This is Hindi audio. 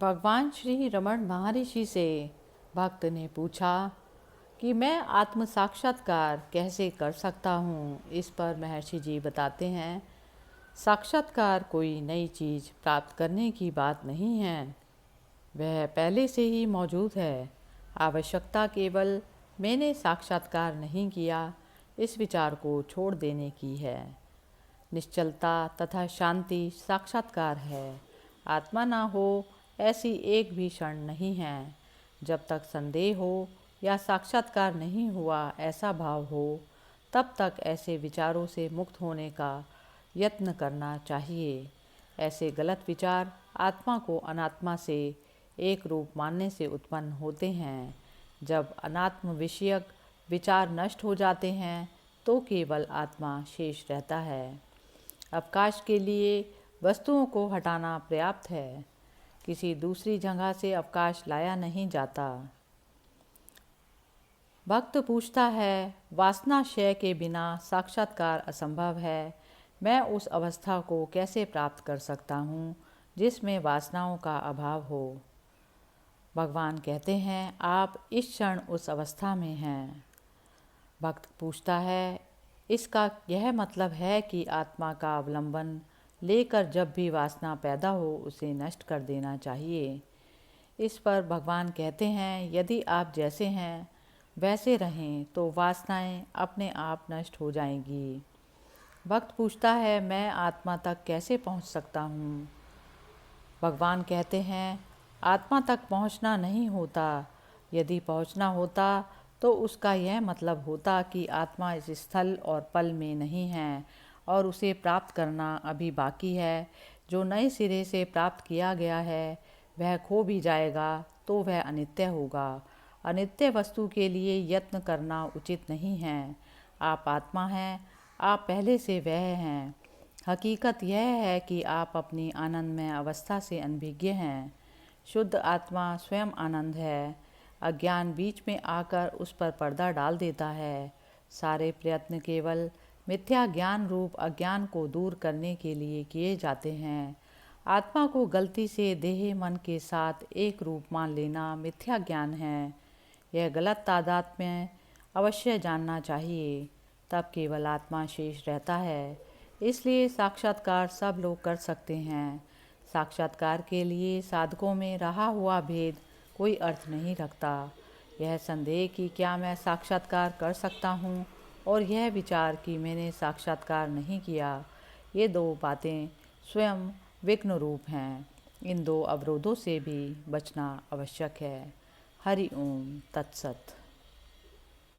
भगवान श्री रमण महर्षि से भक्त ने पूछा कि मैं आत्म साक्षात्कार कैसे कर सकता हूँ। इस पर महर्षि जी बताते हैं, साक्षात्कार कोई नई चीज़ प्राप्त करने की बात नहीं है, वह पहले से ही मौजूद है। आवश्यकता केवल मैंने साक्षात्कार नहीं किया इस विचार को छोड़ देने की है। निश्चलता तथा शांति साक्षात्कार है। आत्मा ना हो ऐसी एक भी क्षण नहीं है। जब तक संदेह हो या साक्षात्कार नहीं हुआ ऐसा भाव हो, तब तक ऐसे विचारों से मुक्त होने का यत्न करना चाहिए। ऐसे गलत विचार आत्मा को अनात्मा से एक रूप मानने से उत्पन्न होते हैं। जब अनात्म विषयक विचार नष्ट हो जाते हैं तो केवल आत्मा शेष रहता है। अवकाश के लिए वस्तुओं को हटाना पर्याप्त है, किसी दूसरी जगह से अवकाश लाया नहीं जाता। भक्त पूछता है, वासना क्षय के बिना साक्षात्कार असंभव है। मैं उस अवस्था को कैसे प्राप्त कर सकता हूँ जिसमें वासनाओं का अभाव हो। भगवान कहते हैं, आप इस क्षण उस अवस्था में हैं। भक्त पूछता है, इसका यह मतलब है कि आत्मा का अवलंबन लेकर जब भी वासना पैदा हो उसे नष्ट कर देना चाहिए। इस पर भगवान कहते हैं, यदि आप जैसे हैं वैसे रहें तो वासनाएं अपने आप नष्ट हो जाएंगी। भक्त पूछता है, मैं आत्मा तक कैसे पहुंच सकता हूं। भगवान कहते हैं, आत्मा तक पहुंचना नहीं होता। यदि पहुंचना होता तो उसका यह मतलब होता कि आत्मा इस स्थल और पल में नहीं है और उसे प्राप्त करना अभी बाकी है। जो नए सिरे से प्राप्त किया गया है वह खो भी जाएगा तो वह अनित्य होगा। अनित्य वस्तु के लिए यत्न करना उचित नहीं है। आप आत्मा हैं, आप पहले से वह हैं। हकीकत यह है कि आप अपनी आनंदमय अवस्था से अनभिज्ञ हैं। शुद्ध आत्मा स्वयं आनंद है। अज्ञान बीच में आकर उस पर पर्दा डाल देता है। सारे प्रयत्न केवल मिथ्या ज्ञान रूप अज्ञान को दूर करने के लिए किए जाते हैं। आत्मा को गलती से देह मन के साथ एक रूप मान लेना मिथ्या ज्ञान है। यह गलत तादात्म्य अवश्य जानना चाहिए, तब केवल आत्मा शेष रहता है। इसलिए साक्षात्कार सब लोग कर सकते हैं। साक्षात्कार के लिए साधकों में रहा हुआ भेद कोई अर्थ नहीं रखता। यह संदेह कि क्या मैं साक्षात्कार कर सकता हूँ और यह विचार कि मैंने साक्षात्कार नहीं किया, ये दो बातें स्वयं विघ्न रूप हैं। इन दो अवरोधों से भी बचना आवश्यक है। हरि ओम तत्सत।